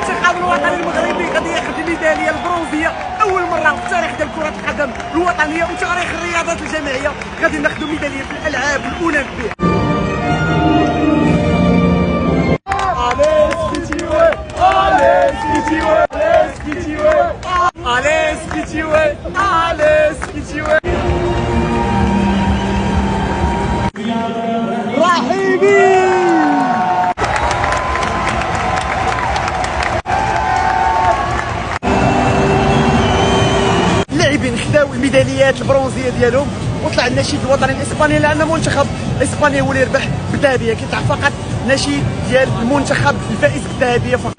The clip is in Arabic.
المنتخب الوطني المغربي غادي ياخذ الميداليه البرونزيه اول مره في التاريخ ديال كره القدم الوطنيه وتاريخ الرياضات الجماعيه. غادي ناخذوا ميداليه في الالعاب الاولمبيه. اللاعبين خداو الميداليات البرونزيه ديالهم وطلع النشيد الوطني الاسباني لان منتخب اسبانيا هو اللي ربح بالذهبيه. كيطلع فقط نشيد ديال المنتخب الفائز بالذهبيه فقط.